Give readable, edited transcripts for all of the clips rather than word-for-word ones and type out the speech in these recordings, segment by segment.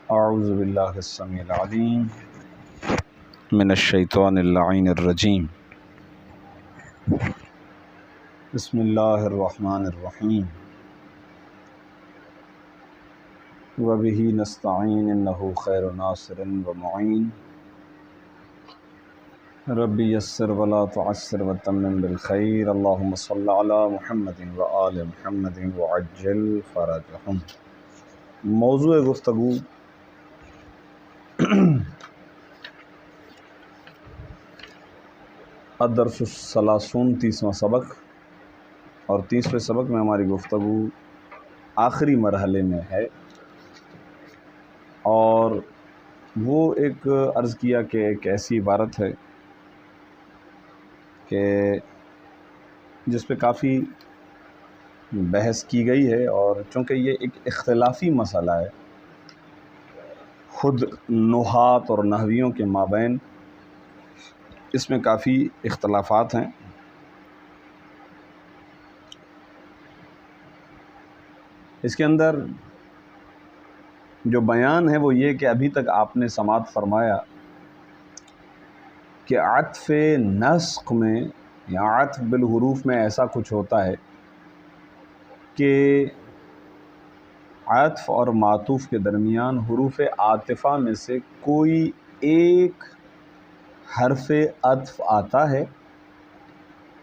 اعوذ باللہ السمیع العلیم من الشیطان اللعین الرجیم بسم اللہ الرحمن الرحیم وبہ نستعین انہ خیر ناصر ومعین ربی یسر ولا تعسر وتمم بالخیر اللہم صل علی محمد وآل محمد وعجل فرجہم۔ موضوع گفتگو الدرس الثلاثون 30واں سبق، اور 30ویں سبق میں ہماری گفتگو آخری مرحلے میں ہے، اور وہ ایک عرض کیا کہ ایک ایسی عبارت ہے کہ جس پہ کافی بحث کی گئی ہے، اور چونکہ یہ ایک اختلافی مسئلہ ہے، خود نحات اور نحویوں کے مابین اس میں کافی اختلافات ہیں۔ اس کے اندر جو بیان ہے وہ یہ کہ ابھی تک آپ نے سماعت فرمایا کہ عطف نسق میں یا عطف بالحروف میں ایسا کچھ ہوتا ہے کہ عطف اور معطوف کے درمیان حروف عاطفہ میں سے کوئی ایک حرف عطف آتا ہے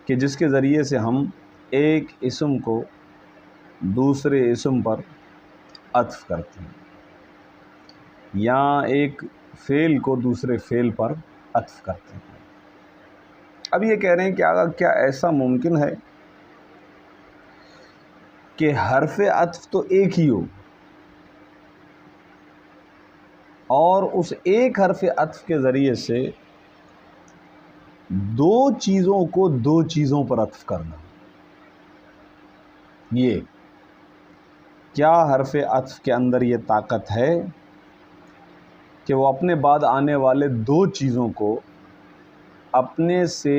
کہ جس کے ذریعے سے ہم ایک اسم کو دوسرے اسم پر عطف کرتے ہیں یا ایک فعل کو دوسرے فعل پر عطف کرتے ہیں۔ اب یہ کہہ رہے ہیں کہ کیا ایسا ممکن ہے کہ حرف عطف تو ایک ہی ہو اور اس ایک حرف عطف کے ذریعے سے دو چیزوں کو دو چیزوں پر عطف کرنا؟ یہ کیا حرف عطف کے اندر یہ طاقت ہے کہ وہ اپنے بعد آنے والے دو چیزوں کو اپنے سے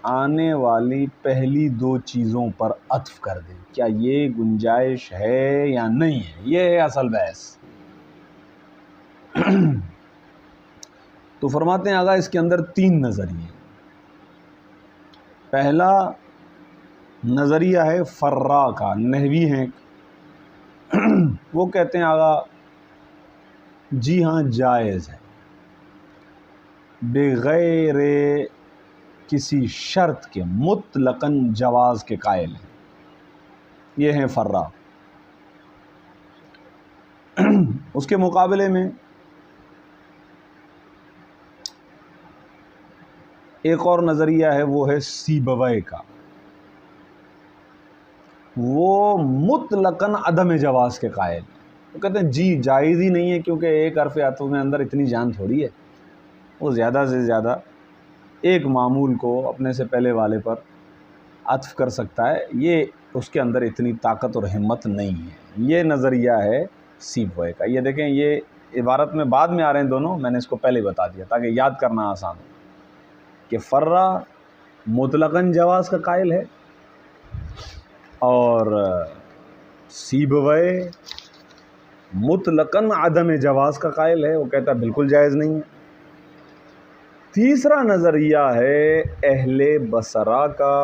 آنے والی پہلی دو چیزوں پر عطف کر دے؟ کیا یہ گنجائش ہے یا نہیں ہے؟ یہ ہے اصل بحث۔ تو فرماتے ہیں آگا اس کے اندر تین نظریے۔ پہلا نظریہ ہے فرا کا، نحوی ہیں، وہ کہتے ہیں آگا جی ہاں جائز ہے، بغیر کسی شرط کے مطلقاً جواز کے قائل ہیں۔ یہ ہیں فرا۔ اس کے مقابلے میں ایک اور نظریہ ہے، وہ ہے سیبویہ کا، وہ مطلقاً عدم جواز کے قائل۔ وہ کہتے ہیں جی جائز ہی نہیں ہے، کیونکہ ایک حرف عطف میں اندر اتنی جان تھوڑی ہے، وہ زیادہ سے زیادہ ایک معمول کو اپنے سے پہلے والے پر عطف کر سکتا ہے، یہ اس کے اندر اتنی طاقت اور ہمت نہیں ہے۔ یہ نظریہ ہے سیبویہ کا۔ یہ دیکھیں، یہ عبارت میں بعد میں آ رہے ہیں دونوں، میں نے اس کو پہلے بتا دیا تاکہ یاد کرنا آسان ہو کہ فرا مطلقاً جواز کا قائل ہے اور سیبویہ مطلقاً عدم جواز کا قائل ہے، وہ کہتا ہے بالکل جائز نہیں ہے۔ تیسرا نظریہ ہے اہل بصرہ کا،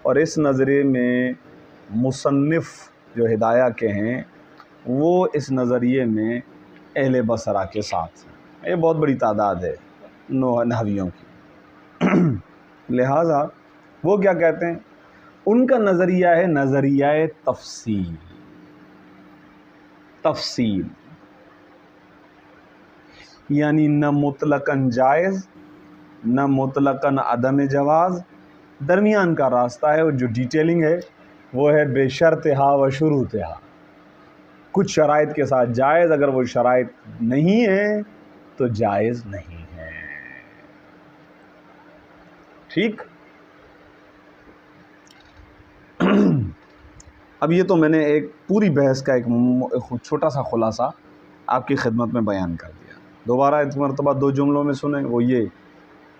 اور اس نظریے میں مصنف جو ہدایہ کے ہیں وہ اس نظریے میں اہل بصرہ کے ساتھ ہیں۔ یہ بہت بڑی تعداد ہے نحویوں کی۔ لہٰذا وہ کیا کہتے ہیں؟ ان کا نظریہ ہے نظریہ تفصیل، یعنی نہ مطلقاً جائز نہ مطلقاً عدم جواز، درمیان کا راستہ ہے، جو ڈیٹیلنگ ہے وہ ہے بے شرطہا و شروطہا، کچھ شرائط کے ساتھ جائز، اگر وہ شرائط نہیں ہے تو جائز نہیں ہے۔ ٹھیک؟ اب یہ تو میں نے ایک پوری بحث کا ایک چھوٹا سا خلاصہ آپ کی خدمت میں بیان کر دیا۔ دوبارہ ایک مرتبہ دو جملوں میں سنیں، وہ یہ: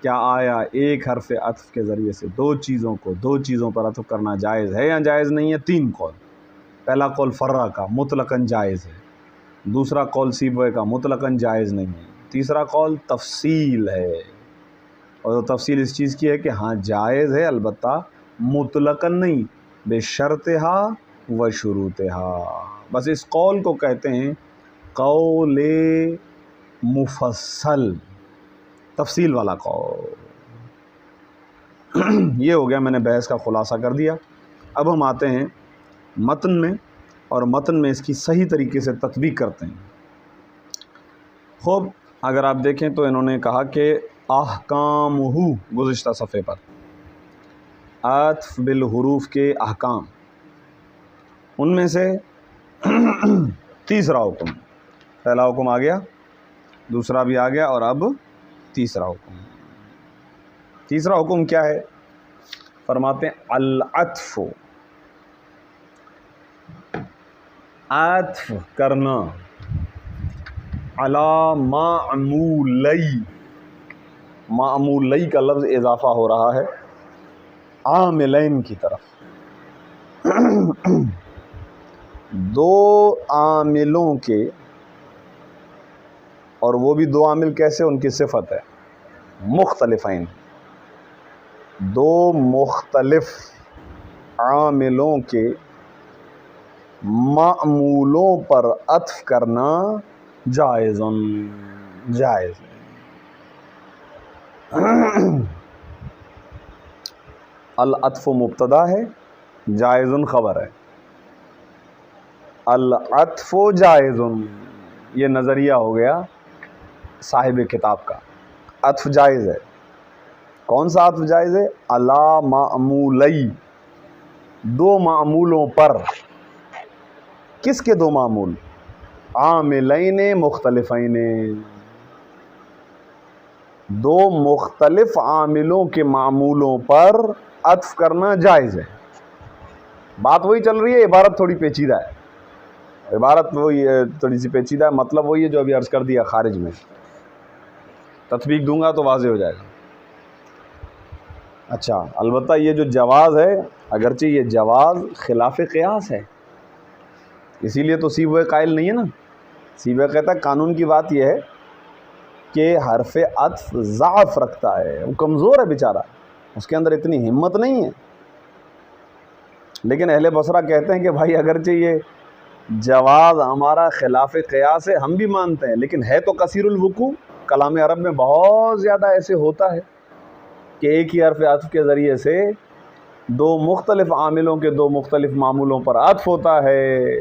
کیا آیا ایک حرف عطف کے ذریعے سے دو چیزوں کو دو چیزوں پر عطف کرنا جائز ہے یا جائز نہیں ہے؟ تین قول۔ پہلا قول فرا کا، مطلقاً جائز ہے۔ دوسرا قول سیبویہ کا مطلقاً جائز نہیں ہے، تیسرا قول تفصیل ہے، اور تفصیل اس چیز کی ہے کہ ہاں جائز ہے البتہ مطلقاً نہیں، بے شرطہا و شروطہا۔ بس اس قول کو کہتے ہیں قول مفصل، تفصیل والا قول۔ یہ ہو گیا، میں نے بحث کا خلاصہ کر دیا۔ اب ہم آتے ہیں متن میں، اور متن میں اس کی صحیح طریقے سے تطبیق کرتے ہیں۔ خوب، اگر آپ دیکھیں تو انہوں نے کہا کہ احکامہ، گزشتہ صفحے پر عطف بالحروف کے احکام، ان میں سے تیسرا حکم، پہلا حکم آ گیا، دوسرا بھی آ گیا، اور اب تیسرا حکم۔ تیسرا حکم کیا ہے؟ فرماتے ہیں العطف، عطف کرنا، علی معمولی، معمولی کا لفظ اضافہ ہو رہا ہے عاملین کی طرف، دو عاملوں کے، اور وہ بھی دو عامل کیسے؟ ان کی صفت ہے مختلفین، دو مختلف عاملوں کے معمولوں پر عطف کرنا جائز، جائز۔ العطف مبتدا ہے، جائز خبر ہے، العطف جائز، یہ نظریہ ہو گیا صاحب کتاب کا۔ عطف جائز ہے، کون سا عطف جائز ہے؟ علی معمولی، دو معمولوں پر۔ کس کے دو معمول؟ عاملین مختلفین، دو مختلف عاملوں کے معمولوں پر عطف کرنا جائز ہے۔ بات وہی چل رہی ہے، عبارت تھوڑی پیچیدہ ہے، عبارت وہی تھوڑی سی پیچیدہ ہے، مطلب وہی ہے جو ابھی عرض کر دیا خارج میں، تطبیق دوں گا تو واضح ہو جائے گا۔ اچھا، البتہ یہ جو جواز ہے، اگرچہ یہ جواز خلاف قیاس ہے، اسی لیے تو سیبویہ قائل نہیں ہے نا۔ سیبویہ کہتا ہے قانون کی بات یہ ہے کہ حرف عطف ضعف رکھتا ہے، وہ کمزور ہے بیچارہ، اس کے اندر اتنی ہمت نہیں ہے۔ لیکن اہل بصرہ کہتے ہیں کہ بھائی اگرچہ یہ جواز ہمارا خلاف قیاس ہے، ہم بھی مانتے ہیں، لیکن ہے تو کثیر الوقوع، کلام عرب میں بہت زیادہ ایسے ہوتا ہے کہ ایک ہی حرف عطف کے ذریعے سے دو مختلف عاملوں کے دو مختلف معمولوں پر عطف ہوتا ہے،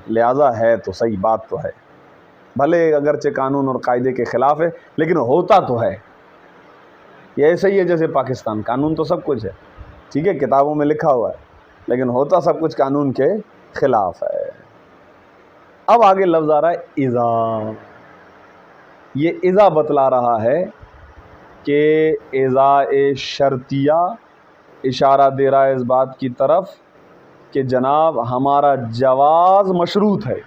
لہذا ہے تو صحیح، بات تو ہے، بھلے اگرچہ قانون اور قاعدے کے خلاف ہے، لیکن ہوتا تو ہے۔ یہ ایسے ہی ہے جیسے پاکستان، قانون تو سب کچھ ہے، ٹھیک ہے، کتابوں میں لکھا ہوا ہے، لیکن ہوتا سب کچھ قانون کے خلاف ہے۔ اب آگے لفظ آ رہا ہے اذا، یہ اذا بتلا رہا ہے کہ اذا شرطیہ اشارہ دے رہا ہے اس بات کی طرف کہ جناب ہمارا جواز مشروط ہے۔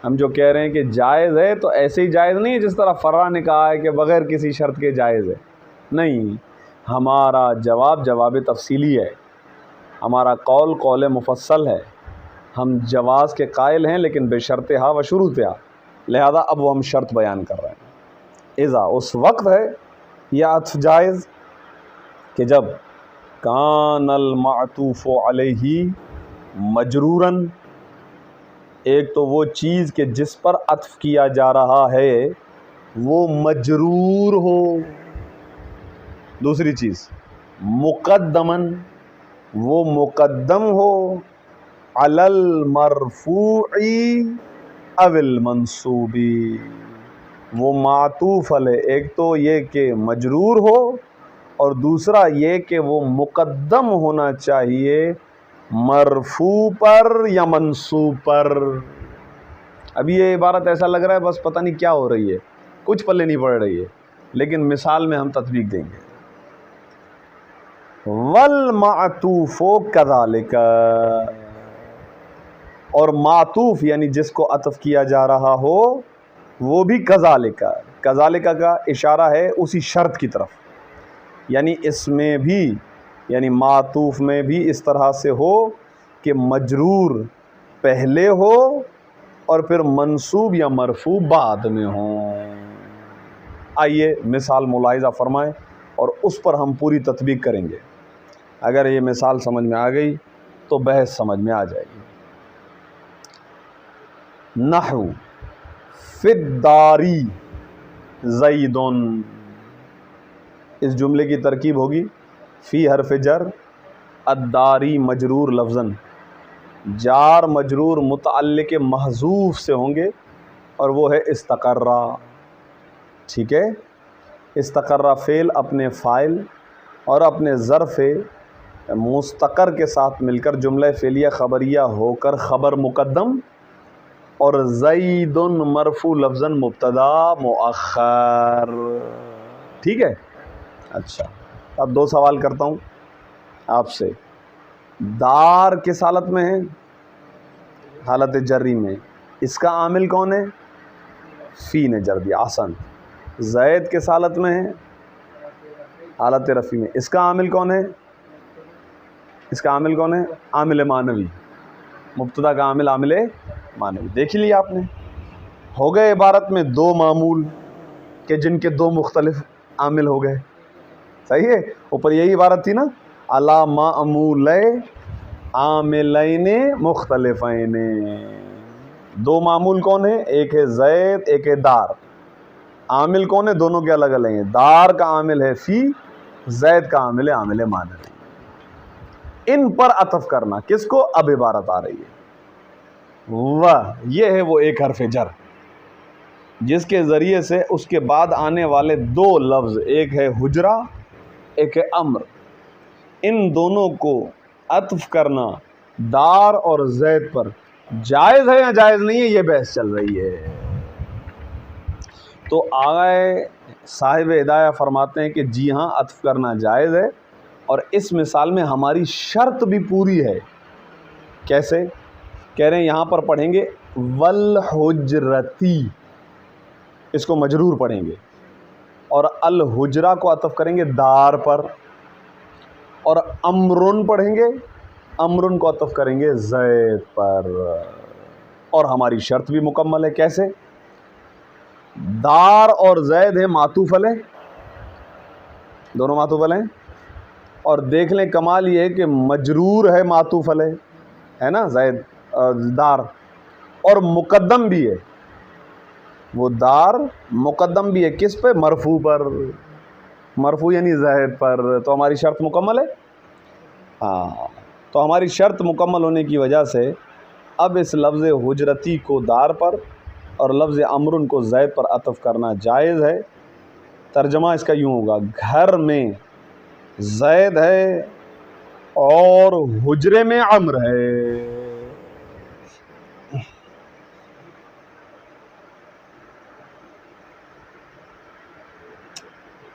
ہم جو کہہ رہے ہیں کہ جائز ہے تو ایسے ہی جائز نہیں ہے جس طرح فرا نے کہا ہے کہ بغیر کسی شرط کے جائز ہے، نہیں، ہمارا جواب تفصیلی ہے، ہمارا قول مفصل ہے، ہم جواز کے قائل ہیں لیکن بے شرطہا و شروطہا، لہذا اب وہ ہم شرط بیان کر رہے ہیں۔ اذا اس وقت ہے یہ عطف جائز کہ جب کان المعطوف علیہ مجروراً، ایک تو وہ چیز کہ جس پر عطف کیا جا رہا ہے وہ مجرور ہو، دوسری چیز مقدماً، وہ مقدم ہو، علی المرفوع او المنصوب، وہ معطوف علیہ، ایک تو یہ کہ مجرور ہو، اور دوسرا یہ کہ وہ مقدم ہونا چاہیے مرفوع پر یا منصوب پر۔ اب یہ عبارت ایسا لگ رہا ہے بس پتہ نہیں کیا ہو رہی ہے، کچھ پلے نہیں پڑ رہی ہے، لیکن مثال میں ہم تطبیق دیں گے۔ والمعطوف کذالک، اور معطوف یعنی جس کو عطف کیا جا رہا ہو وہ بھی کذالک، کذالک کا اشارہ ہے اسی شرط کی طرف، یعنی اس میں بھی، یعنی معطوف میں بھی اس طرح سے ہو کہ مجرور پہلے ہو اور پھر منصوب یا مرفوع بعد میں ہوں۔ آئیے مثال ملاحظہ فرمائیں اور اس پر ہم پوری تطبیق کریں گے۔ اگر یہ مثال سمجھ میں آ گئی تو بحث سمجھ میں آ جائے گی۔ نحو فی الداری زیدن، اس جملے کی ترکیب ہوگی فی حرف جر، الداری مجرور لفظاً، جار مجرور متعلق محذوف سے ہوں گے اور وہ ہے استقرہ۔ ٹھیک ہے، استقرہ فعل اپنے فاعل اور اپنے ظرف مستقر کے ساتھ مل کر جملہ فعلیہ خبریہ ہو کر خبر مقدم اور زید مرفوع لفظاً مبتدا مؤخر۔ ٹھیک ہے، اچھا اب دو سوال کرتا ہوں آپ سے۔ دار کس حالت میں ہے؟ حالت جری میں۔ اس کا عامل کون ہے؟ فی نے جر دیا، آسان۔ زید کس حالت میں ہے؟ حالت رفع میں۔ اس کا عامل کون ہے؟ اس کا عامل کون ہے؟ عامل معنوی۔ مبتدا کا عامل عامل معنوی۔ دیکھ لیا آپ نے، ہو گئے عبارت میں دو معمول کہ جن کے دو مختلف عامل ہو گئے۔ صحیح ہے، اوپر یہی عبارت تھی نا، علی معمول عاملین مختلفین۔ دو معمول کون ہے؟ ایک ہے زید، ایک ہے دار۔ عامل کون ہے؟ دونوں کے الگ الگ ہیں۔ دار کا عامل ہے فی، زید کا عامل ہے عامل معنوی۔ ان پر عطف کرنا کس کو؟ اب عبارت آ رہی ہے وہ، یہ ہے وہ ایک حرف جر جس کے ذریعے سے اس کے بعد آنے والے دو لفظ، ایک ہے حجرہ ایک ہے امر، ان دونوں کو عطف کرنا دار اور زید پر جائز ہے یا جائز نہیں ہے، یہ بحث چل رہی ہے۔ تو آگے صاحب ہدایہ فرماتے ہیں کہ جی ہاں عطف کرنا جائز ہے، اور اس مثال میں ہماری شرط بھی پوری ہے۔ کیسے؟ کہہ رہے ہیں یہاں پر پڑھیں گے والحجرتی، اس کو مجرور پڑھیں گے، اور الحجرہ کو عطف کریں گے دار پر، اور امرن پڑھیں گے، امرن کو عطف کریں گے زید پر، اور ہماری شرط بھی مکمل ہے۔ کیسے؟ دار اور زید ہے معطوف علیہ، دونوں معطوف علیہ ہیں، اور دیکھ لیں کمال یہ ہے کہ مجرور ہے معطوف علیہ، ہے نا زید دار، اور مقدم بھی ہے، وہ دار مقدم بھی ہے کس پہ؟ مرفوع پر، مرفوع یعنی زید پر۔ تو ہماری شرط مکمل ہے۔ ہاں، تو ہماری شرط مکمل ہونے کی وجہ سے اب اس لفظ حجرتی کو دار پر اور لفظ امرن کو زید پر عطف کرنا جائز ہے۔ ترجمہ اس کا یوں ہوگا، گھر میں زید ہے اور حجرے میں امر ہے۔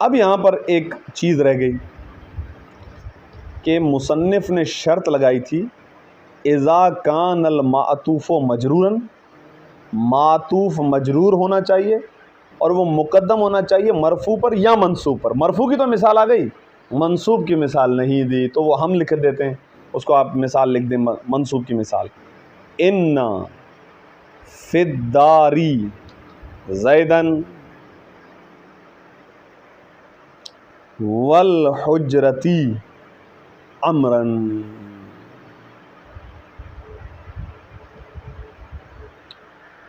اب یہاں پر ایک چیز رہ گئی کہ مصنف نے شرط لگائی تھی اذا کان المعطوف مجرورا، معطوف مجرور ہونا چاہیے اور وہ مقدم ہونا چاہیے مرفوع پر یا منصوب پر۔ مرفوع کی تو مثال آ گئی، منصوب کی مثال نہیں دی، تو وہ ہم لکھ دیتے ہیں، اس کو آپ مثال لکھ دیں منصوب کی مثال، ان فی الداری زیدن والحجرتی امرن۔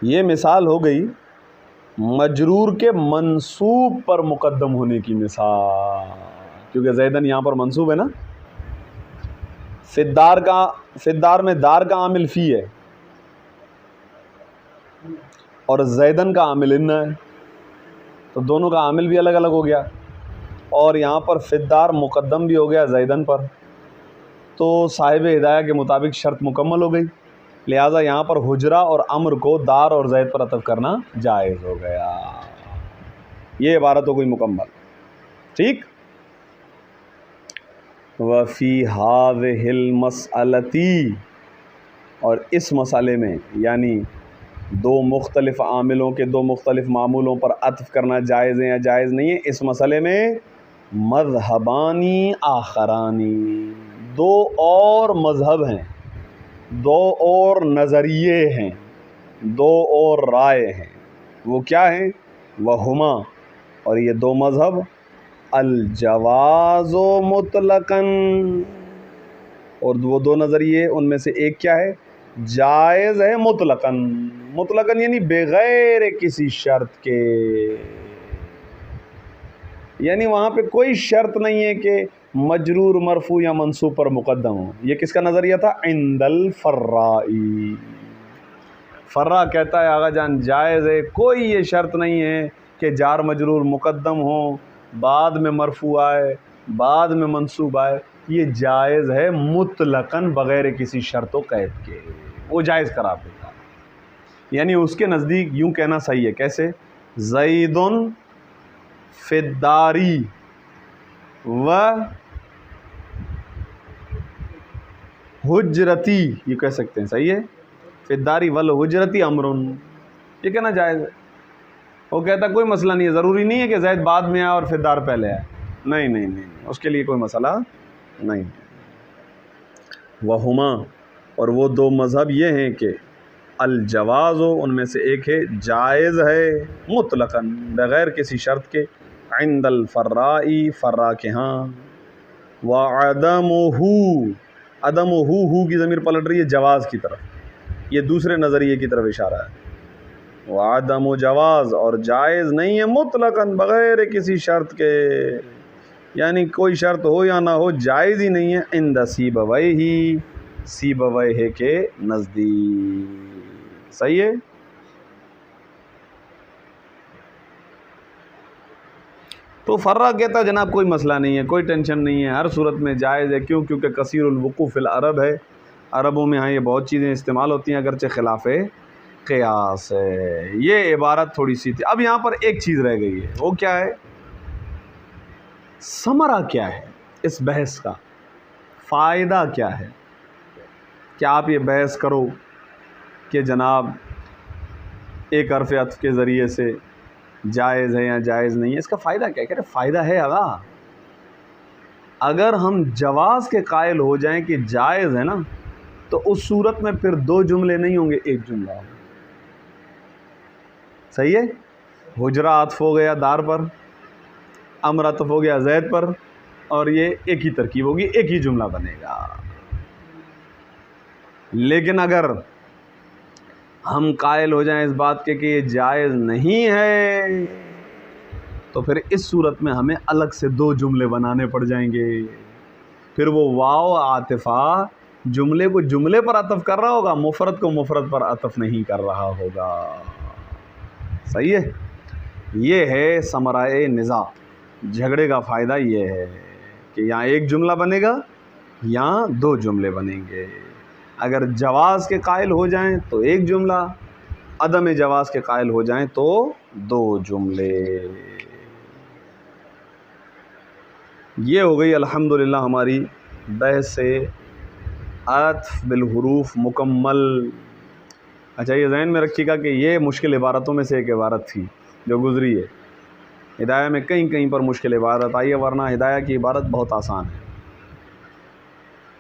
یہ مثال ہو گئی مجرور کے منصوب پر مقدم ہونے کی مثال، کیونکہ زیدن یہاں پر منصوب ہے نا۔ فدار میں دار کا عامل فی ہے اور زیدن کا عامل ان ہے، تو دونوں کا عامل بھی الگ الگ ہو گیا، اور یہاں پر فدار مقدم بھی ہو گیا زیدن پر، تو صاحب ہدایہ کے مطابق شرط مکمل ہو گئی، لہٰذا یہاں پر حجرہ اور امر کو دار اور زید پر عطف کرنا جائز ہو گیا۔ یہ عبارت ہو گئی مکمل، ٹھیک۔ وفی ہذہ المسألۃ، اور اس مسئلے میں یعنی دو مختلف عاملوں کے دو مختلف معمولوں پر عطف کرنا جائز ہے یا جائز نہیں ہے، اس مسئلے میں مذہبانی آخرانی، دو اور مذہب ہیں، دو اور نظریے ہیں، دو اور رائے ہیں، وہ کیا ہیں؟ وہما، اور یہ دو مذہب، الجواز مطلقاً، اور وہ دو نظریے ان میں سے ایک کیا ہے؟ جائز ہے مطلقاً، مطلقاً یعنی بغیر کسی شرط کے، یعنی وہاں پہ کوئی شرط نہیں ہے کہ مجرور مرفوع یا منصوب پر مقدم ہو۔ یہ کس کا نظریہ تھا؟ عند الفرائی۔ فرا کہتا ہے آغا جان جائز ہے، کوئی یہ شرط نہیں ہے کہ جار مجرور مقدم ہو، بعد میں مرفوع آئے، بعد میں منصوب آئے، یہ جائز ہے مطلقاً بغیر کسی شرط و قید کے، وہ جائز قرار دیتا ہے۔ یعنی اس کے نزدیک یوں کہنا صحیح ہے، کیسے؟ زید فی الداری و حجرتی، یہ کہہ سکتے ہیں، صحیح ہے، فی الداری والحجرتی امرن، یہ کہنا جائز ہے۔ وہ کہتا کوئی مسئلہ نہیں ہے، ضروری نہیں ہے کہ زید بعد میں آئے اور فی الدار پہلے آئے، نہیں نہیں نہیں، اس کے لیے کوئی مسئلہ نہیں۔ وہما، اور وہ دو مذہب یہ ہیں کہ الجواز، ان میں سے ایک ہے جائز ہے مطلقاً بغیر کسی شرط کے، عند الفرائی، فرا کے ہاں، وعدمہ، عدمہ ہو کی ضمیر پلٹ رہی ہے جواز کی طرف، یہ دوسرے نظریے کی طرف اشارہ ہے۔ وعدم جواز، اور جائز نہیں ہے مطلقاً بغیر کسی شرط کے، یعنی کوئی شرط ہو یا نہ ہو جائز ہی نہیں ہے، عند سیبویہ، سیبویہ کے نزدیک، صحیح ہے۔ تو فرا کہتا جناب کوئی مسئلہ نہیں ہے، کوئی ٹینشن نہیں ہے، ہر صورت میں جائز ہے، کیوں؟ کیونکہ کثیر الوقوع فی العرب ہے، عربوں میں ہاں یہ بہت چیزیں استعمال ہوتی ہیں، اگرچہ خلاف قیاس ہے۔ یہ عبارت تھوڑی سی تھی۔ اب یہاں پر ایک چیز رہ گئی ہے، وہ کیا ہے؟ ثمرہ کیا ہے اس بحث کا، فائدہ کیا ہے؟ کیا آپ یہ بحث کرو کہ جناب ایک حرف عطف کے ذریعے سے جائز ہے یا جائز نہیں ہے، اس کا فائدہ کیا ہے؟ کہہ رہے فائدہ ہے آغا، اگر ہم جواز کے قائل ہو جائیں کہ جائز ہے نا، تو اس صورت میں پھر دو جملے نہیں ہوں گے، ایک جملہ ہوگا، صحیح ہے۔ حجرہ عطف ہو گیا دار پر، امر عطف ہو گیا زید پر، اور یہ ایک ہی ترکیب ہوگی، ایک ہی جملہ بنے گا۔ لیکن اگر ہم قائل ہو جائیں اس بات کے کہ یہ جائز نہیں ہے، تو پھر اس صورت میں ہمیں الگ سے دو جملے بنانے پڑ جائیں گے، پھر وہ واو عاطفہ جملے کو جملے پر عطف کر رہا ہوگا، مفرد کو مفرد پر عطف نہیں کر رہا ہوگا، صحیح ہے۔ یہ ہے ثمرہ نزاع، جھگڑے کا فائدہ یہ ہے کہ یہاں ایک جملہ بنے گا، یہاں دو جملے بنیں گے۔ اگر جواز کے قائل ہو جائیں تو ایک جملہ، عدم جواز کے قائل ہو جائیں تو دو جملے۔ یہ ہو گئی الحمدللہ ہماری بحث عطف بالحروف مکمل۔ اچھا یہ ذہن میں رکھیے گا کہ یہ مشکل عبارتوں میں سے ایک عبارت تھی جو گزری ہے، ہدایہ میں کہیں کہیں پر مشکل عبارت آئی ہے، ورنہ ہدایہ کی عبارت بہت آسان ہے۔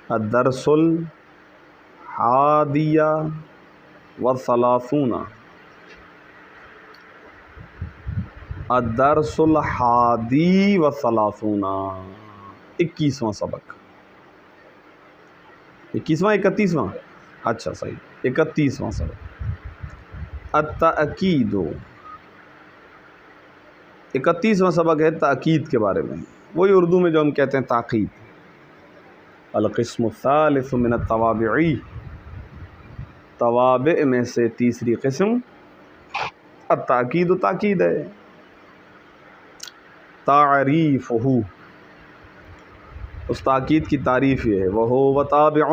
الدرس الحادیہ والثلاثون، الدرس الحادی والثلاثون، 21واں سبق، 21واں 31واں، اچھا صحیح، 31واں سبق۔ التأکید، 31واں سبق ہے تأکید کے بارے میں، وہی اردو میں جو ہم کہتے ہیں تاکید۔ القسم الثالث من التوابع، توابع میں سے تیسری قسم التأکید، تاکید ہے۔ تعریفہ، اس تاکید کی تعریف یہ ہے، وہو تابع،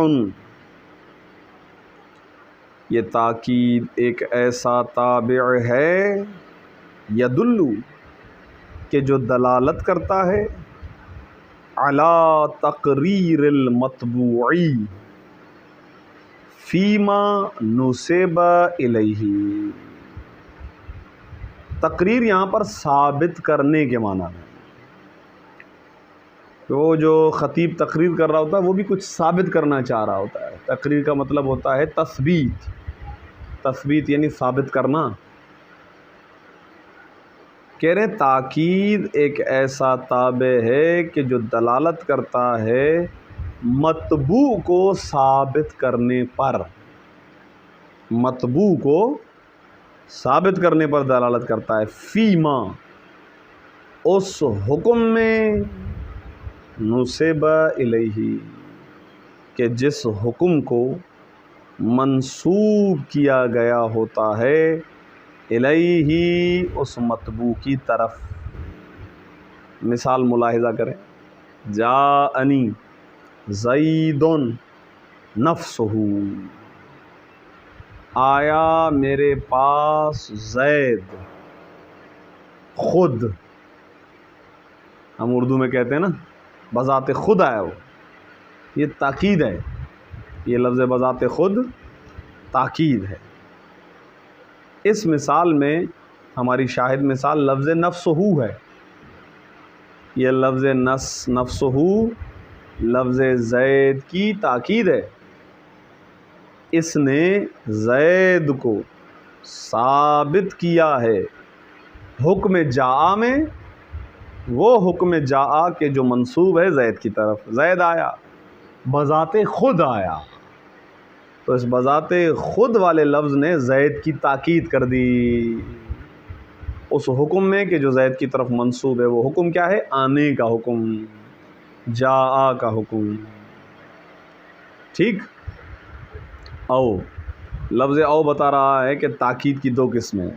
یہ تاکید ایک ایسا تابع ہے، یدلو، کہ جو دلالت کرتا ہے، علی تقریر المطبوع فیما نسب الیہ، تقریر یہاں پر ثابت کرنے کے معنی میں، وہ جو خطیب تقریر کر رہا ہوتا ہے وہ بھی کچھ ثابت کرنا چاہ رہا ہوتا ہے۔ تقریر کا مطلب ہوتا ہے تثبیت، تثبیت یعنی ثابت کرنا. کہہ رہے تاکید ایک ایسا تابع ہے کہ جو دلالت کرتا ہے مطبوع کو ثابت کرنے پر. مطبوع کو ثابت کرنے پر دلالت کرتا ہے. فیما اس حکم میں نسب الیہ کہ جس حکم کو منسوب کیا گیا ہوتا ہے الیہ اس مطبوع کی طرف. مثال ملاحظہ کریں. جاءنی زید نفسہ آیا میرے پاس زید خود. ہم اردو میں کہتے ہیں نا بذات خود آیا وہ. یہ تاکید ہے. یہ لفظ بذات خود تاکید ہے. اس مثال میں ہماری شاہد مثال لفظ نفسہ ہے. یہ لفظ نفسہ لفظ زید کی تاکید ہے. اس نے زید کو ثابت کیا ہے حکم جاء میں. وہ حکم جاء کہ جو منسوب ہے زید کی طرف. زید آیا بذات خود آیا تو اس بذات خود والے لفظ نے زید کی تاکید کر دی اس حکم میں کہ جو زید کی طرف منسوب ہے. وہ حکم کیا ہے؟ آنے کا حکم، جاء کا حکم. ٹھیک. او لفظ او بتا رہا ہے کہ تاکید کی دو قسمیں.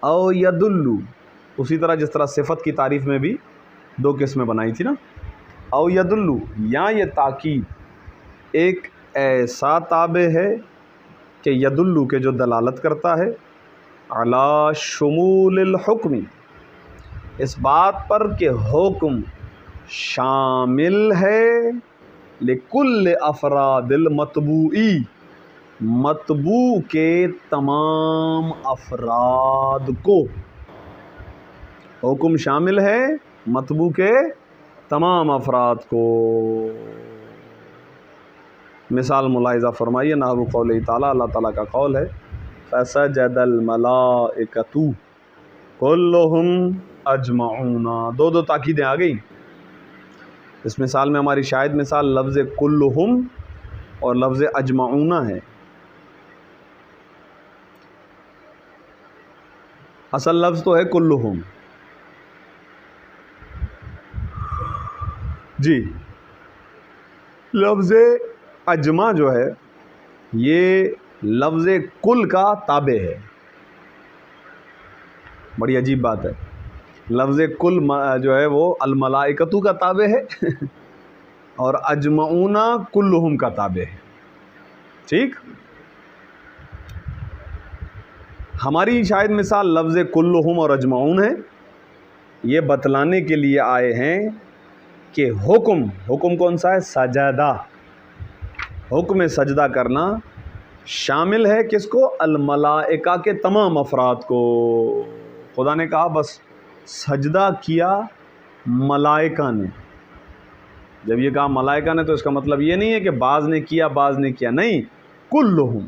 او یدلو، اسی طرح جس طرح صفت کی تعریف میں بھی دو قسمیں بنائی تھی نا. او یدلو یا یہ تاکید ایک ایسا تابع ہے کہ یدلو کے جو دلالت کرتا ہے علی شمول الحکم اس بات پر کہ حکم شامل ہے لکل افراد المطبوعی مطبوع کے تمام افراد کو. حکم شامل ہے مطبوع کے تمام افراد کو. مثال ملاحظہ فرمائیے. نحو قول تعالیٰ، اللہ تعالیٰ کا قول ہے فسجد الملائکۃ کلہم اجمعون. دو تاکیدیں آ گئی. اس مثال میں ہماری شاہد مثال لفظ کلہم اور لفظ اجمعون ہے. اصل لفظ تو ہے کلہم. جی لفظ اجمع جو ہے یہ لفظ کل کا تابع ہے. بڑی عجیب بات ہے. لفظ کل جو ہے وہ الملائکۃ کا تابع ہے اور اجمعون کلہم کا تابع ہے. ٹھیک. ہماری شاید مثال لفظ کلہم اور اجمعون ہے. یہ بتلانے کے لیے آئے ہیں کہ حکم کون سا ہے؟ سجدہ. حکم سجدہ کرنا شامل ہے کس کو؟ الملائکہ کے تمام افراد کو. خدا نے کہا بس سجدہ کیا ملائکہ نے. جب یہ کہا ملائکہ نے تو اس کا مطلب یہ نہیں ہے کہ بعض نے کیا بعض نے کیا. نہیں، کلہم.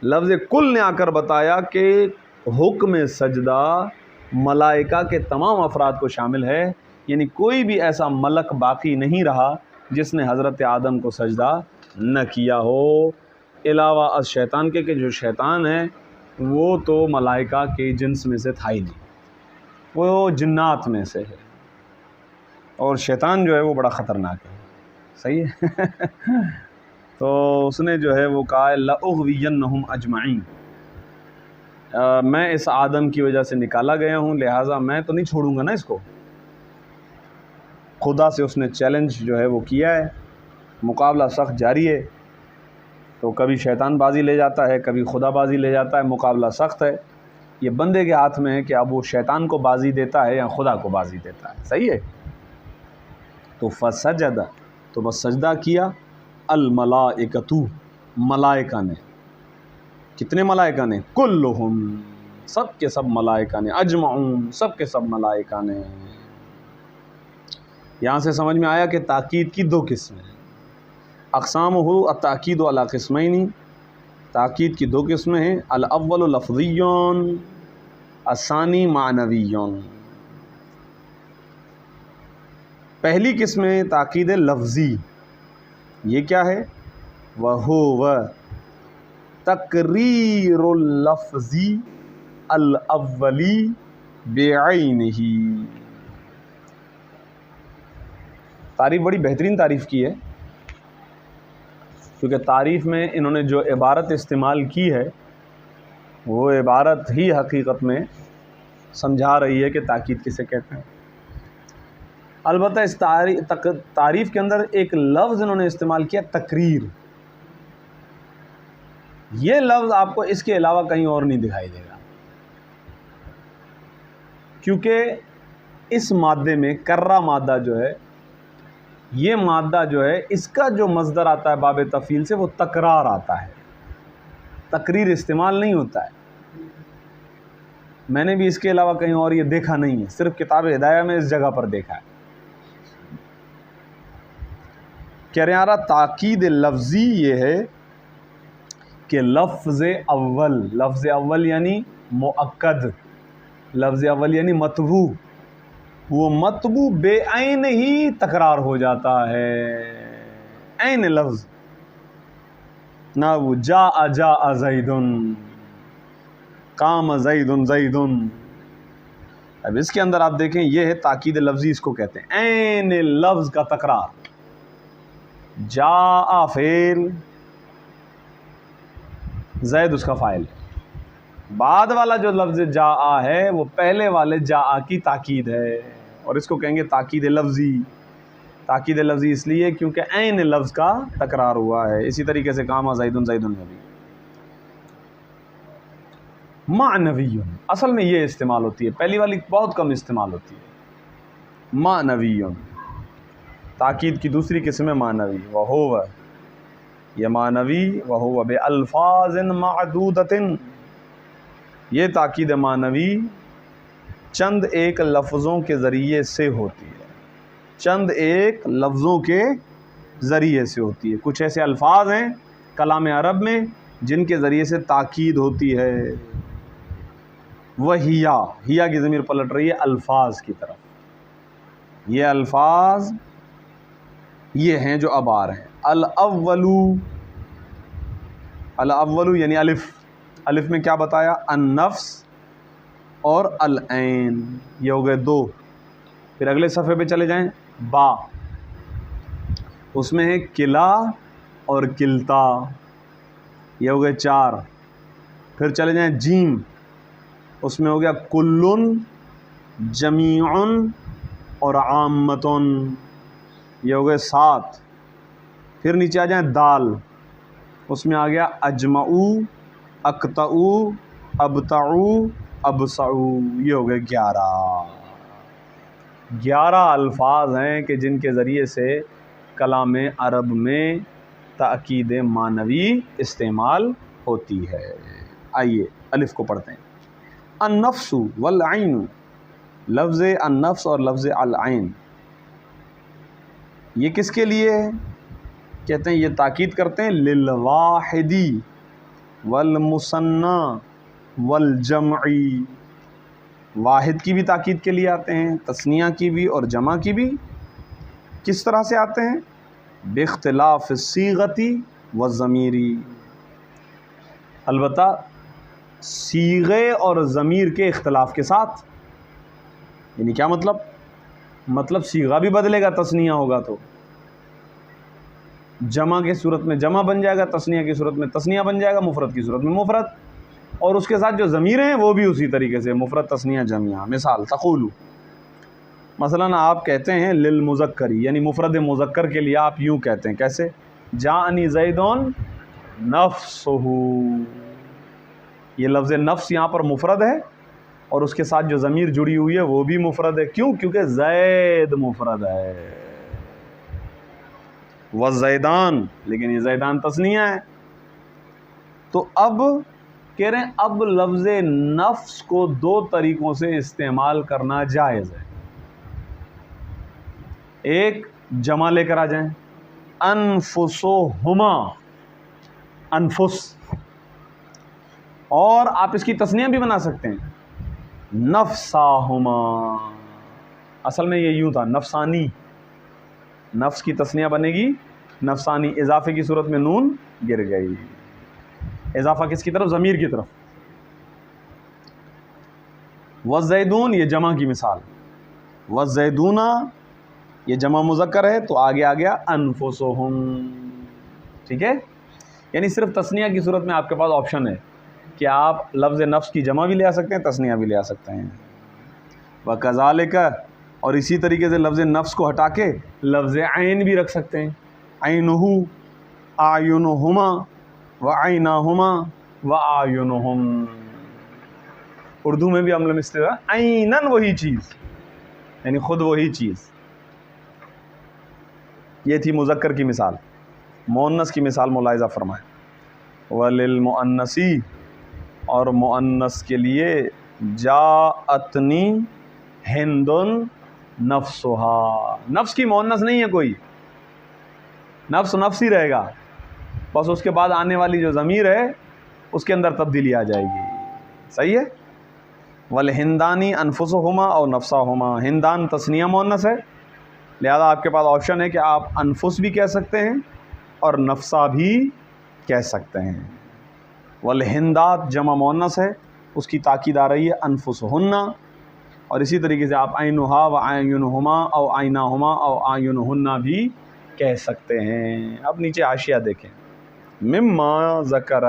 لفظ کل نے آ کر بتایا کہ حکم سجدہ ملائکہ کے تمام افراد کو شامل ہے. یعنی کوئی بھی ایسا ملک باقی نہیں رہا جس نے حضرت آدم کو سجدہ نہ کیا ہو، علاوہ از شیطان کے کہ جو شیطان ہے وہ تو ملائکہ کے جنس میں سے تھا ہی نہیں، وہ جنات میں سے ہے. اور شیطان جو ہے وہ بڑا خطرناک ہے. صحیح ہے. تو اس نے جو ہے وہ کہا لأغوینہم اجمعین. میں اس آدم کی وجہ سے نکالا گیا ہوں لہٰذا میں تو نہیں چھوڑوں گا نا اس کو. خدا سے اس نے چیلنج جو ہے وہ کیا ہے. مقابلہ سخت جاری ہے. تو کبھی شیطان بازی لے جاتا ہے، کبھی خدا بازی لے جاتا ہے. مقابلہ سخت ہے. یہ بندے کے ہاتھ میں ہے کہ اب وہ شیطان کو بازی دیتا ہے یا خدا کو بازی دیتا ہے. صحیح ہے. تو فسجد تو بس سجدہ کیا الملائکۃ ملائکہ نے. کتنے ملائکہ نے؟ کلہم سب کے سب ملائکہ نے. اجمعون سب کے سب ملائکہ نے. یہاں سے سمجھ میں آیا کہ تاکید کی دو قسمیں. اقسام ہو التاکید علی قسمین. تاکید کی دو قسمیں ہیں، الاول لفظیون، الثانی معنویون۔ پہلی قسم ہے تاکید لفظی، یہ کیا ہے؟ وَهُوَ تقریر اللفظ الاولی بعینہ۔ تعریف بڑی بہترین تعریف کی ہے، کیونکہ تعریف میں انہوں نے جو عبارت استعمال کی ہے وہ عبارت ہی حقیقت میں سمجھا رہی ہے کہ تاکید کسے کہتے ہیں۔ البتہ اس تعریف کے اندر ایک لفظ انہوں نے استعمال کیا، تقریر۔ یہ لفظ آپ کو اس کے علاوہ کہیں اور نہیں دکھائی دے گا، کیونکہ اس مادے میں کرہ مادہ جو ہے، یہ مادہ جو ہے اس کا جو مصدر آتا ہے باب تفعیل سے وہ تکرار آتا ہے، تقریر استعمال نہیں ہوتا ہے۔ میں نے بھی اس کے علاوہ کہیں اور یہ دیکھا نہیں ہے، صرف کتاب ہدایہ میں اس جگہ پر دیکھا ہے۔ کہہ رہے ہیں تاکید لفظی یہ ہے کہ لفظ اول یعنی مؤکد، لفظ اول یعنی مطبوع، وہ مطبوع بے عین ہی تکرار ہو جاتا ہے، عین لفظ نہ وہ جاء زید، قام زید زید۔ اب اس کے اندر آپ دیکھیں یہ ہے تاکید لفظی، اس کو کہتے ہیں عین لفظ کا تکرار۔ جاء فعل، زید اس کا فاعل، بعد والا جو لفظ جاء ہے وہ پہلے والے جاء کی تاکید ہے، اور اس کو کہیں گے تاکید لفظی۔ تاکید لفظی اس لیے کیونکہ عین لفظ کا تکرار ہوا ہے۔ اسی طریقے سے قام زید زید میں بھی۔ معنوی، اصل میں یہ استعمال ہوتی ہے، پہلی والی بہت کم استعمال ہوتی ہے۔ معنوی، تاکید کی دوسری قسم ہے معنوی، وہو، یہ معنوی، وہو بالفاظ معدودۃ، یہ تاکید معنوی چند ایک لفظوں کے ذریعے سے ہوتی ہے، چند ایک لفظوں کے ذریعے سے ہوتی ہے۔ کچھ ایسے الفاظ ہیں کلام عرب میں جن کے ذریعے سے تاکید ہوتی ہے۔ ہیا کی ضمیر پلٹ رہی ہے الفاظ کی طرف۔ یہ الفاظ یہ ہیں جو اب آ رہے ہیں۔ الاول یعنی الف میں کیا بتایا؟ النفس اور العین، یہ ہو گئے دو۔ پھر اگلے صفحے پہ چلے جائیں، با، اس میں ہے کلا اور کلتا، یہ ہو گئے چار۔ پھر چلے جائیں جیم، اس میں ہو گیا کلن، جمیعن اور عامتن، یہ ہو گئے 7۔ پھر نیچے آ جائیں دال، اس میں آ گیا اجمعو، اقطعو، ابتعو، ابصعو، یہ ہو گئے 11 الفاظ ہیں کہ جن کے ذریعے سے کلام عرب میں تاکید معنوی استعمال ہوتی ہے۔ آئیے الف کو پڑھتے ہیں۔ النفس والعین، لفظ النفس اور لفظ العین یہ کس کے لیے ہے؟ کہتے ہیں یہ تاکید کرتے ہیں للواحدی والمثنی والجمعی، واحد کی بھی تاکید کے لیے آتے ہیں، تثنیہ کی بھی اور جمع کی بھی۔ کس طرح سے آتے ہیں؟ باختلاف الصیغۃ والضمیر، البتہ صیغے اور ضمیر کے اختلاف کے ساتھ۔ یعنی کیا مطلب صیغہ بھی بدلے گا، تثنیہ ہوگا تو جمع کی صورت میں جمع بن جائے گا، تثنیہ کی صورت میں تثنیہ بن جائے گا، مفرد کی صورت میں مفرد، اور اس کے ساتھ جو ضمیر ہیں وہ بھی اسی طریقے سے مفرد، تثنیہ، جمع۔ مثال تقولو، مثلا آپ کہتے ہیں للمذکری، یعنی مفرد مذکر کے لیے آپ یوں کہتے ہیں، کیسے؟ جاءنی زیدون نفسہ، یہ لفظ نفس یہاں پر مفرد ہے اور اس کے ساتھ جو ضمیر جڑی ہوئی ہے وہ بھی مفرد ہے۔ کیوں؟ کیونکہ زید مفرد ہے، والزیدان، لیکن یہ زیدان تثنیہ ہے۔ تو اب کہہ رہے ہیں اب لفظ نفس کو 2 طریقوں سے استعمال کرنا جائز ہے۔ ایک جمع لے کر آ جائیں، انفسہما، انفس اور آپ اس کی تسنیہ بھی بنا سکتے ہیں، نفساہما، اصل میں یہ یوں تھا نفسانی، نفس کی تسنیہ بنے گی نفسانی، اضافے کی صورت میں نون گر گئی، اضافہ کس کی طرف؟ ضمیر کی طرف۔ والزیدون یہ جمع کی مثال، والزیدون یہ جمع مذکر ہے تو آگے آ گیا انفسہم، ٹھیک ہے؟ یعنی صرف تسنیہ کی صورت میں آپ کے پاس آپشن ہے کہ آپ لفظ نفس کی جمع بھی لے آ سکتے ہیں، تسنیہ بھی لے آ سکتے ہیں۔ وَكَذَلِكَ، اور اسی طریقے سے لفظ نفس کو ہٹا کے لفظ عین بھی رکھ سکتے ہیں، عینہ، اعینہما، وعیناہما، واعینہم۔ اردو میں بھی ہم لوگ استعمال عینن وہی چیز، یعنی خود وہی چیز۔ یہ تھی مذکر کی مثال۔ مؤنث کی مثال ملاحظہ فرمائیں، وَلِلْمُؤَنَّثِ، اور مؤنث کے لیے جاءتنی ہندن نفسہا، نفس کی مؤنث نہیں ہے کوئی، نفس نفس ہی رہے گا، بس اس کے بعد آنے والی جو ضمیر ہے اس کے اندر تبدیلی آ جائے گی، صحیح ہے؟ والہندانی انفسہما اور نفسہما، ہندان تثنیہ مؤنث ہے، لہذا آپ کے پاس آپشن ہے کہ آپ انفس بھی کہہ سکتے ہیں اور نفسا بھی کہہ سکتے ہیں۔ والہندات جمع مؤنث ہے، اس کی تاکید آ رہی ہے انفسہن، اور اسی طریقے سے آپ عینہا و اعینہما او عیناہما او اعینہن بھی کہہ سکتے ہیں۔ اب نیچے حاشیہ دیکھیں، مما ذکر،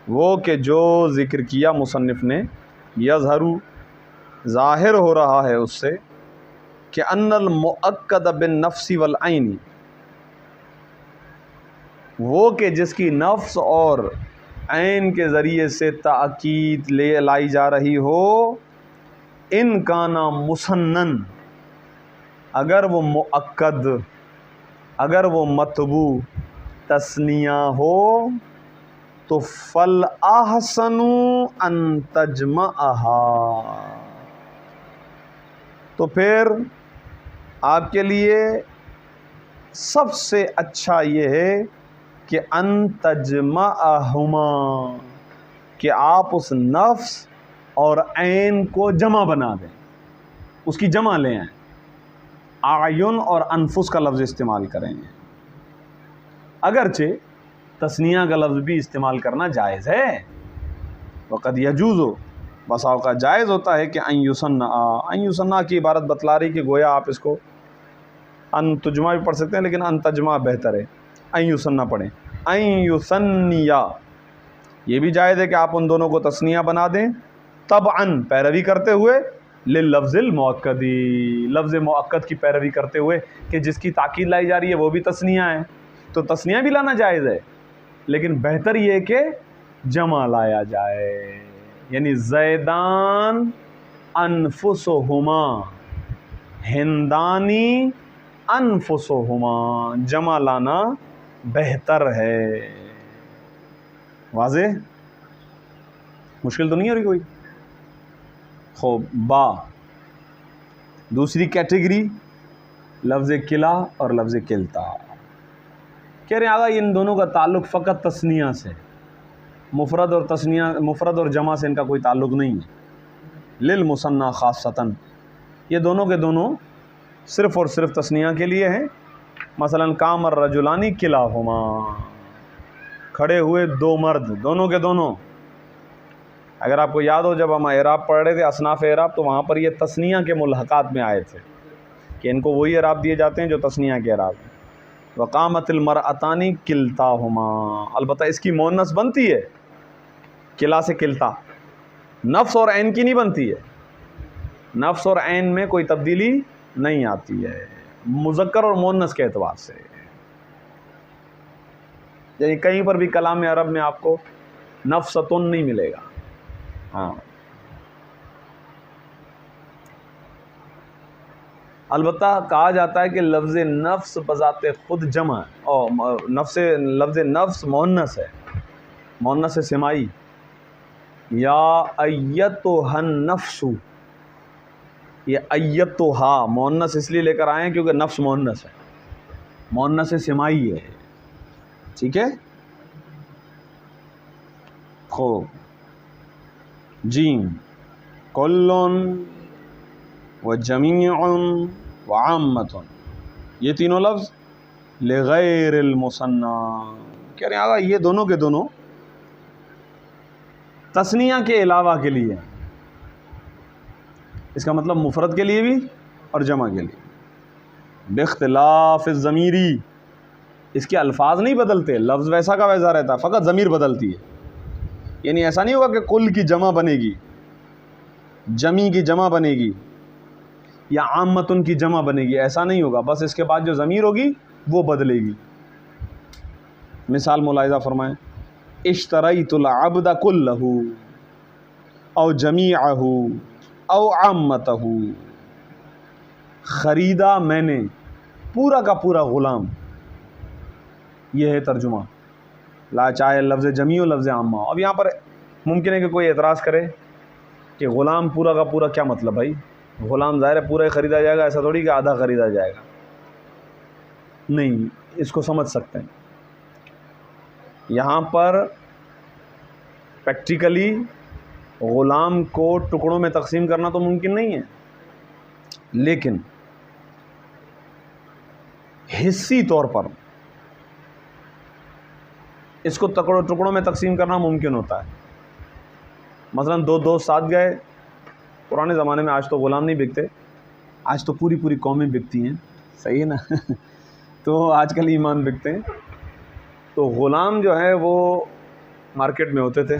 وہ کہ جو ذکر کیا مصنف نے، یظہر ظاہر ہو رہا ہے اس سے کہ ان المؤکد بالنفس والعین، وہ کہ جس کی نفس اور عین کے ذریعے سے تاکید لائی جا رہی ہو، ان کانا مسنن، اگر وہ مؤکد، اگر وہ مطبوع تثنیہ ہو تو فالاحسن ان تجمعہا، تو پھر آپ کے لیے سب سے اچھا یہ ہے کہ ان تجمعہما، کہ آپ اس نفس اور عین کو جمع بنا دیں، اس کی جمع لے آئیں، اعین اور انفس کا لفظ استعمال کریں گے، اگرچہ تثنیہ کا لفظ بھی استعمال کرنا جائز ہے، وقد یجوز، بس اوقات جائز ہوتا ہے کہ ان یصنع کی عبارت بتلا رہی کہ گویا آپ اس کو ان تجمع بھی پڑھ سکتے ہیں، لیکن ان تجمع بہتر ہے، ان یصنع پڑھیں، ان یثنیا، یہ بھی جائز ہے کہ آپ ان دونوں کو تثنیہ بنا دیں، طبعا پیروی کرتے ہوئے، للفظ المؤکد، لفظ مؤکد کی پیروی کرتے ہوئے کہ جس کی تاکید لائی جا رہی ہے وہ بھی تثنیہ ہے، تو تثنیہ بھی لانا جائز ہے، لیکن بہتر یہ کہ جمع لایا جائے، یعنی زیدان انفسہما، ہندانی انفسہما، جمع لانا بہتر ہے۔ واضح؟ مشکل تو نہیں ہو رہی کوئی؟ خوب، با دوسری کیٹیگری لفظ کلا اور لفظ کلتا، کہہ رہے ہیں آگا ان دونوں کا تعلق فقط تثنیہ سے، مفرد اور تثنیہ، مفرد اور جمع سے ان کا کوئی تعلق نہیں ہے، للمثنى خاصتاً، یہ دونوں کے دونوں صرف اور صرف تثنیہ کے لیے ہیں۔ مثلا قام الرجلان کلاہما، کھڑے ہوئے دو مرد، دونوں کے دونوں۔ اگر آپ کو یاد ہو جب ہم اعراب پڑھ رہے تھے اصناف اعراب، تو وہاں پر یہ تثنیہ کے ملحقات میں آئے تھے کہ ان کو وہی اعراب دیے جاتے ہیں جو تثنیہ کے اعراب ہیں۔ وقامت المرأتان کلتاہما، البتہ اس کی مؤنث بنتی ہے کلا سے کلتا، نفس اور عین کی نہیں بنتی ہے، نفس اور عین میں کوئی تبدیلی نہیں آتی ہے مذکر اور مؤنث کے اعتبار سے، یعنی کہیں پر بھی کلام عرب میں آپ کو نفستن نہیں ملے گا۔ ہاں، البتہ کہا جاتا ہے کہ لفظ نفس بذات خود جمع ہے، اور لفظ نفس مؤنث ہے، مؤنث سمائی، یا ایتھا النفس، یہ ایتھا مؤنث اس لیے لے کر آئے ہیں کیونکہ نفس مؤنث ہے، مؤنث سمائی ہے، ٹھیک ہے؟ خوب جیم کلن و جمیع و عامۃ، یہ تینوں لفظ لغیر المثنی، کہہ رہے ہیں آقا یہ دونوں کے دونوں تثنیہ کے علاوہ کے لیے، اس کا مطلب مفرد کے لیے بھی اور جمع کے لیے، باختلاف الضمیری، اس کے الفاظ نہیں بدلتے، لفظ ویسا کا ویسا رہتا، فقط ضمیر بدلتی ہے، یعنی ایسا نہیں ہوگا کہ کل کی جمع بنے گی، جمی کی جمع بنے گی یا عامتن کی جمع بنے گی، ایسا نہیں ہوگا، بس اس کے بعد جو ضمیر ہوگی وہ بدلے گی۔ مثال ملاحظہ فرمائیں، اشتریت العبد کلہ او جمیعہ او عامتہ، خریدا میں نے پورا کا پورا غلام، یہ ہے ترجمہ، لا چاہے لفظ جمیع و لفظ عامہ۔ اب یہاں پر ممکن ہے کہ کوئی اعتراض کرے کہ غلام پورا کا پورا کیا مطلب بھائی، غلام ظاہر ہے پورا ہی خریدا جائے گا، ایسا تھوڑی کہ آدھا خریدا جائے گا، نہیں، اس کو سمجھ سکتے ہیں۔ یہاں پر پریکٹیکلی غلام کو ٹکڑوں میں تقسیم کرنا تو ممکن نہیں ہے، لیکن حصی طور پر اس کو ٹکڑوں میں تقسیم کرنا ممکن ہوتا ہے۔ مثلا دو دوست ساتھ گئے، پرانے زمانے میں، آج تو غلام نہیں بکتے، آج تو پوری پوری قومیں بکتی ہیں، صحیح ہے نا تو آج کل ایمان بکتے ہیں۔ تو غلام جو ہے وہ مارکیٹ میں ہوتے تھے،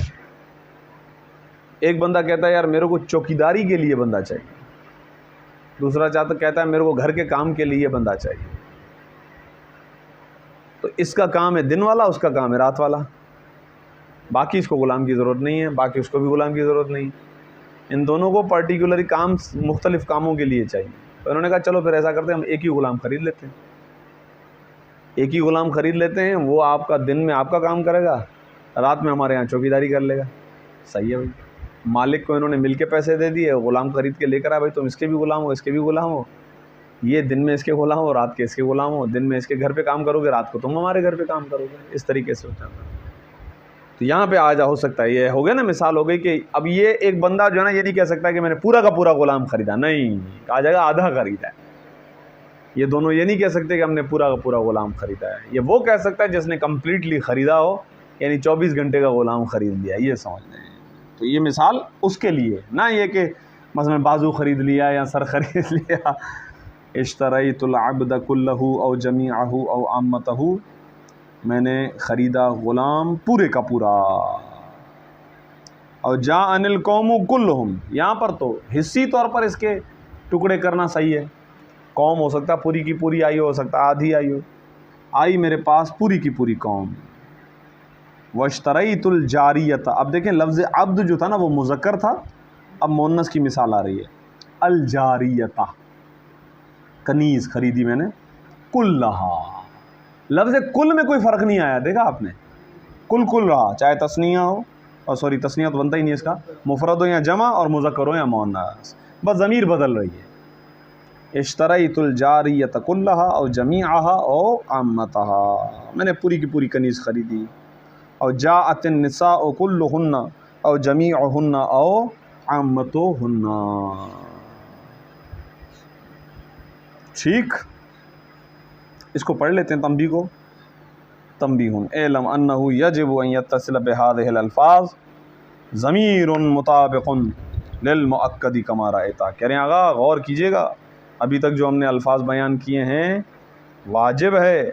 ایک بندہ کہتا ہے یار میرے کو چوکیداری کے لیے بندہ چاہیے، دوسرا کہتا ہے میرے کو گھر کے کام کے لیے بندہ چاہیے، تو اس کا کام ہے دن والا، اس کا کام ہے رات والا، باقی اس کو غلام کی ضرورت نہیں ہے، باقی اس کو بھی غلام کی ضرورت نہیں، ان دونوں کو پرٹیکولری کام مختلف کاموں کے لیے چاہیے۔ تو انہوں نے کہا چلو پھر ایسا کرتے ہیں، ہم ایک ہی غلام خرید لیتے ہیں، ایک ہی غلام خرید لیتے ہیں، وہ آپ کا دن میں آپ کا کام کرے گا، رات میں ہمارے یہاں چوکیداری کر لے گا۔ صحیح ہے بھائی، مالک کو انہوں نے مل کے پیسے دے دیے، غلام خرید کے لے کر آئے، بھائی تم اس کے بھی غلام ہو، اس کے بھی غلام ہو، یہ دن میں اس کے غلام ہو، رات کے اس کے غلام ہو، دن میں اس کے گھر پہ کام کرو گے، رات کو تم ہمارے گھر پہ کام کرو گے، اس طریقے سے ہوتا ہے۔ تو یہاں پہ آج ہو سکتا ہے، یہ ہو گیا نا، مثال ہو گئی کہ اب یہ ایک بندہ جو ہے نا یہ نہیں کہہ سکتا کہ میں نے پورا کا پورا غلام خریدا، نہیں، کہا جائے گا آدھا خریدا ہے۔ یہ دونوں یہ نہیں کہہ سکتے کہ ہم نے پورا کا پورا غلام خریدا ہے، یہ وہ کہہ سکتا ہے جس نے کمپلیٹلی خریدا ہو، یعنی 24 گھنٹے کا غلام خرید لیا، یہ سمجھ لیں۔ تو یہ مثال اس کے لیے، نہ یہ کہ مثلا بازو خرید لیا یا سر خرید لیا۔ اشتریت العبد کلہ او جمیعہ او عامتہ، میں نے خریدا غلام پورے کا پورا۔ اور جاءنی القوم کلہم، یہاں پر تو حصی طور پر اس کے ٹکڑے کرنا صحیح ہے، قوم ہو سکتا پوری کی پوری آئی ہو سکتا آدھی آئی ہو، آئی میرے پاس پوری کی پوری قوم۔ واشتریت الجاریۃ، اب دیکھیں لفظ عبد جو تھا نا وہ مذکر تھا، اب مؤنث کی مثال آ رہی ہے، الجاریۃ، کنیز خریدی میں نے، کلہا، لفظ کل میں کوئی فرق نہیں آیا، دیکھا آپ نے، کل رہا، چاہے تثنیہ ہو، اور سوری تثنیہ تو بنتا ہی نہیں اس کا، مفرد ہو یا جمع، اور مذکر ہو یا مؤنث، بس ضمیر بدل رہی ہے۔ اشتریت الجاریۃ کلہا او جمیعہا او عامتہا، میں نے پوری کی پوری کنیز خریدی۔ اور جاءت النساء کلہن او جمیعہن او عامتہن، ٹھیک، اس کو پڑھ لیتے ہیں تنبیہ کو۔ تنبیہ، اعلم انہ یجب ان یتصل بہذہ الالفاظ ضمیر مطابق للمؤکد کما رأیت، کہہ رہے ہیں آقا غور کیجئے گا، ابھی تک جو ہم نے الفاظ بیان کیے ہیں واجب ہے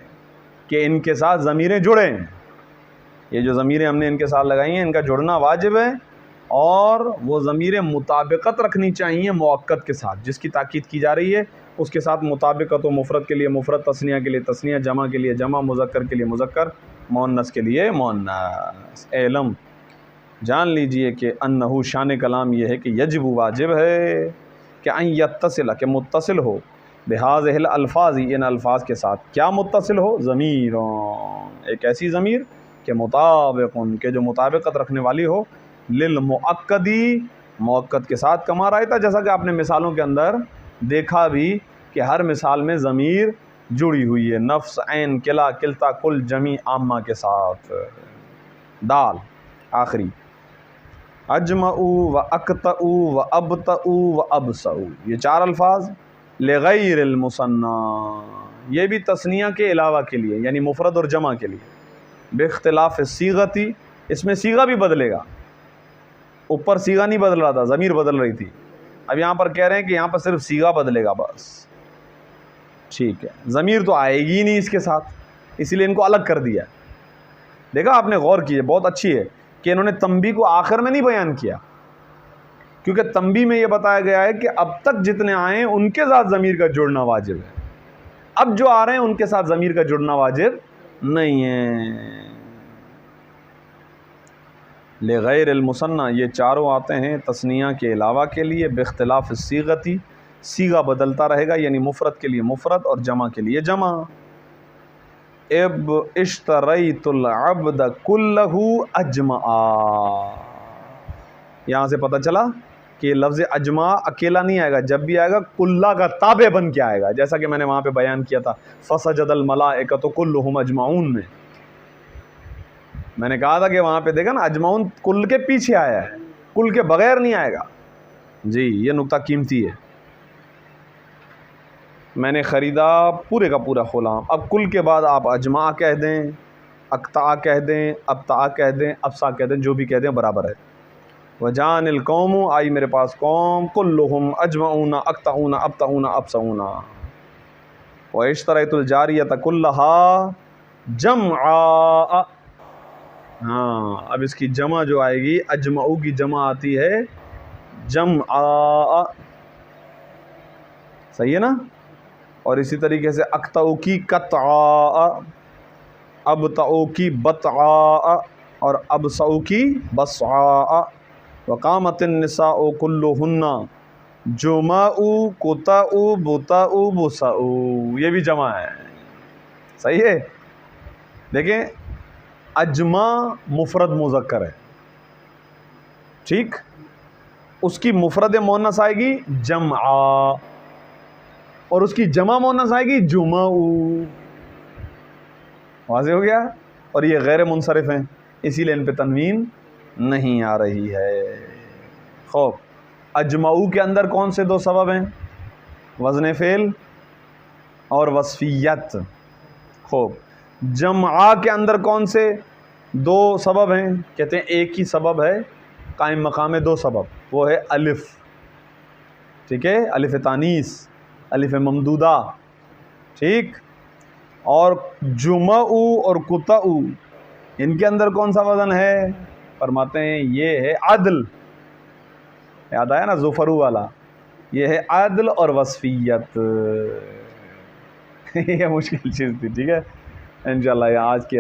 کہ ان کے ساتھ ضمیریں جڑیں، یہ جو ضمیریں ہم نے ان کے ساتھ لگائی ہیں ان کا جڑنا واجب ہے، اور وہ ضمیریں مطابقت رکھنی چاہیے مؤکد کے ساتھ، جس کی تاکید کی جا رہی ہے اس کے ساتھ مطابقت ہو، مفرد کے لیے مفرد، تثنیہ کے لیے تثنیہ، جمع کے لیے جمع، مذکر کے لیے مذکر، مؤنث کے لیے مؤنث۔ علم، جان لیجئے کہ انہو، شان کلام یہ ہے کہ یجب، واجب ہے کہ ان یتصل، کہ متصل ہو، بہذہ الالفاظ، ان الفاظ کے ساتھ، کیا متصل ہو، ضمیر، ایک ایسی ضمیر کہ مطابق، کہ جو مطابقت رکھنے والی ہو، للمؤکدی، مؤکد کے ساتھ، کما رأیت، جیسا کہ آپ نے مثالوں کے اندر دیکھا بھی کہ ہر مثال میں ضمیر جڑی ہوئی ہے، نفس، عین، کلا، کلتا، کل، جمی، عامہ کے ساتھ۔ دال آخری، اجمعو و اقطعو و ابطعو و ابصعو، یہ 4 الفاظ لغیر المثنى، یہ بھی تثنیہ کے علاوہ کے لیے، یعنی مفرد اور جمع کے لیے، باختلاف الصیغتی، اس میں صیغہ بھی بدلے گا، اوپر صیغہ نہیں بدل رہا تھا، ضمیر بدل رہی تھی، اب یہاں پر کہہ رہے ہیں کہ یہاں پر صرف صیغہ بدلے گا بس، ٹھیک ہے، ضمیر تو آئے گی نہیں اس کے ساتھ، اسی لیے ان کو الگ کر دیا۔ دیکھا آپ نے غور کیے، بہت اچھی ہے کہ انہوں نے تنبیہ کو آخر میں نہیں بیان کیا، کیونکہ تنبیہ میں یہ بتایا گیا ہے کہ اب تک جتنے آئے ہیں ان کے ساتھ ضمیر کا جڑنا واجب ہے، اب جو آ رہے ہیں ان کے ساتھ ضمیر کا جڑنا واجب نہیں ہے۔ لغیر المثنى، یہ چاروں آتے ہیں تثنیہ کے علاوہ کے لیے، باختلاف الصیغتی، صیغہ بدلتا رہے گا، یعنی مفرد کے لیے مفرد اور جمع کے لیے جمع۔ اب اشتریت العبد کلہ اجمعا، یہاں سے پتہ چلا کہ لفظ اجمع اکیلا نہیں آئے گا، جب بھی آئے گا کلہ کا تابع بن کے آئے گا، جیسا کہ میں نے وہاں پہ بیان کیا تھا فسجد الملائکۃ کلھم اجمعون میں نے کہا تھا کہ وہاں پہ دیکھا نا اجمعون کل کے پیچھے آیا ہے، کل کے بغیر نہیں آئے گا، جی یہ نقطہ قیمتی ہے، میں نے خریدا پورے کا پورا غلام، اب کل کے بعد آپ اجمع کہہ دیں، اقطع کہہ دیں، ابطع کہہ دیں، ابصع کہہ دیں، جو بھی کہہ دیں برابر ہے۔ وجان القوم، آئی میرے پاس قوم، کلہم اجمعون اقطعون ابطعون ابصعون۔ واشتریت الجاریۃ کلھا جمعا، ہاں اب اس کی جمع جو آئے گی، اجمعو کی جمع آتی ہے جمعا، صحیح ہے نا، اور اسی طریقے سے اقطعو کی قطعا، ابطعو کی بطعا، اور ابصعو کی بصعا۔ وقامت النساء کلہن جمعو قطعو بطعو بصعو، یہ بھی جمع ہے، صحیح ہے۔ دیکھیں اجمع مفرد مذکر ہے، ٹھیک، اس کی مفرد مؤنث آئے گی جمعا، اور اس کی جمع مؤنث آئے گی جمعو، واضح ہو گیا، اور یہ غیر منصرف ہیں، اسی لیے ان پہ تنوین نہیں آ رہی ہے۔ خوب، اجمعو کے اندر کون سے 2 سبب ہیں؟ وزن فعل اور وصفیت۔ خوب، جمعہ کے اندر کون سے 2 سبب ہیں؟ کہتے ہیں ایک ہی سبب ہے قائم مقام 2 سبب، وہ ہے الف، ٹھیک ہے، الف تانیث، الف ممدودہ، ٹھیک، اور جمعو اور قطعو ان کے اندر کون سا وزن ہے؟ فرماتے ہیں یہ ہے عدل، یاد آیا نا زفرو والا، یہ ہے عدل اور وصفیت یہ مشکل چیز تھی، ٹھیک ہے، انشاءاللہ یہ آج کی